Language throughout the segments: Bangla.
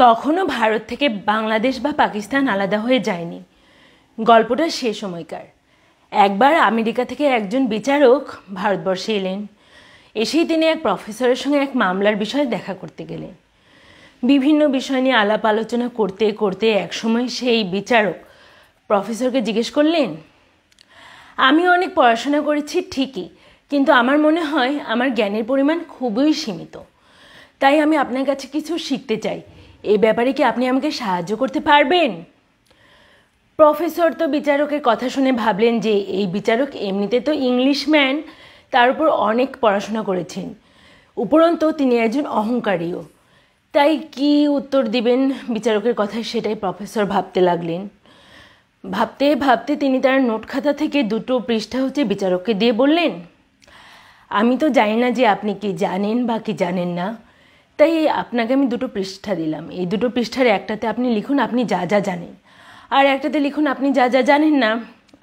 তখনও ভারত থেকে বাংলাদেশ বা পাকিস্তান আলাদা হয়ে যায়নি। গল্পটা সে সময়কার। একবার আমেরিকা থেকে একজন বিচারক ভারতবর্ষে এলেন। এসেই তিনি এক প্রফেসরের সঙ্গে এক মামলার বিষয়ে দেখা করতে গেলেন। বিভিন্ন বিষয় নিয়ে আলাপ আলোচনা করতে করতে একসময় সেই বিচারক প্রফেসরকে জিজ্ঞেস করলেন, আমি অনেক পড়াশোনা করেছি ঠিকই, কিন্তু আমার মনে হয় আমার জ্ঞানের পরিমাণ খুবই সীমিত। তাই আমি আপনার কাছে কিছু শিখতে চাই। এই ব্যাপারে কি আপনি আমাকে সাহায্য করতে পারবেন? প্রফেসর তো বিচারকের কথা শুনে ভাবলেন যে এই বিচারক এমনিতে তো ইংলিশম্যান, তার উপর অনেক পড়াশোনা করেছেন, উপরন্তু তিনি একজন অহংকারীও। তাই কি উত্তর দিবেন বিচারকের কথায় সেটাই প্রফেসর ভাবতে লাগলেন। ভাবতে ভাবতে তিনি তার নোট খাতা থেকে 2টো পৃষ্ঠা বিচারককে দিয়ে বললেন, আমি তো জানি না যে আপনি কি জানেন বা কি জানেন না, তাই আপনাকে আমি 2টো পৃষ্ঠা দিলাম। এই 2টো পৃষ্ঠার একটাতে আপনি লিখুন আপনি যা যা জানেন, আর একটাতে লিখুন আপনি যা যা জানেন না।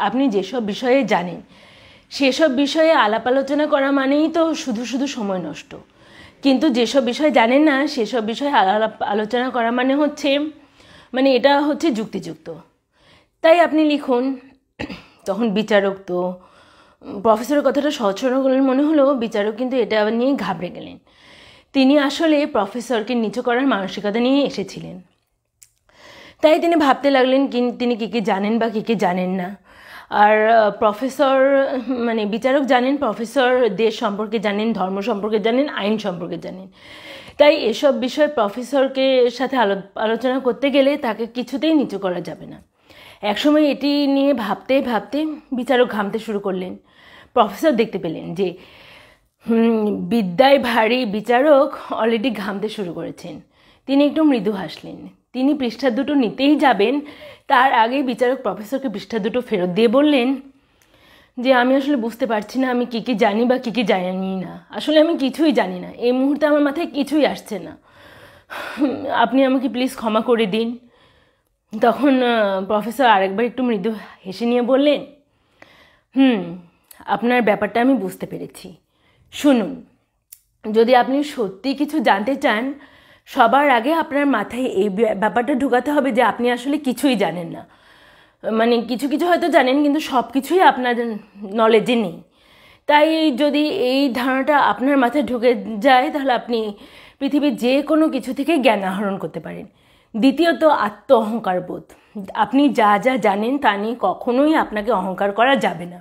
আপনি যেসব বিষয়ে জানেন সেসব বিষয়ে আলাপ আলোচনা করা মানেই তো শুধু শুধু সময় নষ্ট, কিন্তু যেসব বিষয় জানেন না সেসব বিষয়ে আলাপ আলোচনা করা এটা হচ্ছে যুক্তিযুক্ত। তাই আপনি লিখুন। তখন বিচারক তো প্রফেসরের কথাটা সহজ সরল মনে হলো, বিচারক কিন্তু এটা নিয়ে ঘাবড়ে গেলেন। তিনি আসলে প্রফেসরকে নিচু করার মানসিকতা নিয়ে এসেছিলেন। তাই তিনি ভাবতে লাগলেন তিনি কী কী জানেন বা কী কী জানেন না। আর প্রফেসর বিচারক জানেন প্রফেসর দেশ সম্পর্কে জানেন, ধর্ম সম্পর্কে জানেন, আইন সম্পর্কে জানেন। তাই এসব বিষয়ে প্রফেসরকে সাথে আলোচনা করতে গেলে তাকে কিছুতেই নিচু করা যাবে না। একসময় এটি নিয়ে ভাবতে ভাবতে বিচারক ঘামতে শুরু করলেন। প্রফেসর দেখতে পেলেন যে বিদ্যায় ভারী বিচারক অলরেডি ঘামতে শুরু করেছেন। তিনি একটু মৃদু হাসলেন। তিনি পৃষ্ঠা 2টো নিতেই যাবেন, তার আগে বিচারক প্রফেসরকে পৃষ্ঠা 2টো ফেরত দিয়ে বললেন যে আমি আসলে বুঝতে পারছি না আমি কী কী জানি বা কী কী জানি না। আসলে আমি কিছুই জানি না, এই মুহূর্তে আমার মাথায় কিছুই আসছে না, আপনি আমাকে প্লিজ ক্ষমা করে দিন। তখন প্রফেসর আরেকবার একটু মৃদু হেসে নিয়ে বললেন, আপনার ব্যাপারটা আমি বুঝতে পেরেছি। শুনুন, যদি আপনি সত্যি কিছু জানতে চান সবার আগে আপনার মাথায় এই ব্যাপারটা ঢুকাতে হবে যে আপনি আসলে কিছুই জানেন না। কিছু কিছু হয়তো জানেন কিন্তু সব কিছুই আপনার নলেজে নেই। তাই যদি এই ধারণাটা আপনার মাথায় ঢুকে যায় তাহলে আপনি পৃথিবীর যে কোনো কিছু থেকে জ্ঞান আহরণ করতে পারেন। দ্বিতীয়ত, আত্ম অহংকার বোধ। আপনি যা যা জানেন তা নিয়ে কখনোই আপনাকে অহংকার করা যাবে না।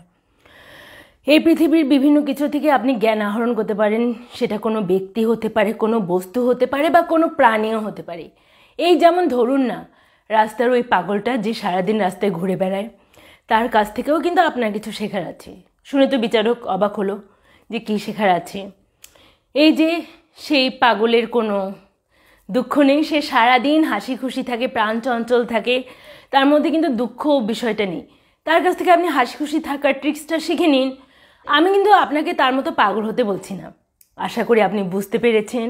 এই পৃথিবীর বিভিন্ন কিছু থেকে আপনি জ্ঞান আহরণ করতে পারেন। সেটা কোনো ব্যক্তি হতে পারে, কোনো বস্তু হতে পারে বা কোনো প্রাণীও হতে পারে। এই যেমন ধরুন না, রাস্তার ওই পাগলটা যে সারাদিন রাস্তায় ঘুরে বেড়ায়, তার কাছ থেকেও কিন্তু আপনার কিছু শেখার আছে। শুনে তো বিচারক অবাক হলো যে কী শেখার আছে। এই যে সেই পাগলের কোনো দুঃখ নেই, সে সারাদিন হাসি খুশি থাকে, প্রাণ চঞ্চল থাকে, তার মধ্যে কিন্তু দুঃখ বিষয়টা নেই। তার কাছ থেকে আপনি হাসি খুশি থাকার ট্রিক্সটা শিখে নিন। আমি কিন্তু আপনাকে তার মতো পাগল হতে বলছি না। আশা করি আপনি বুঝতে পেরেছেন।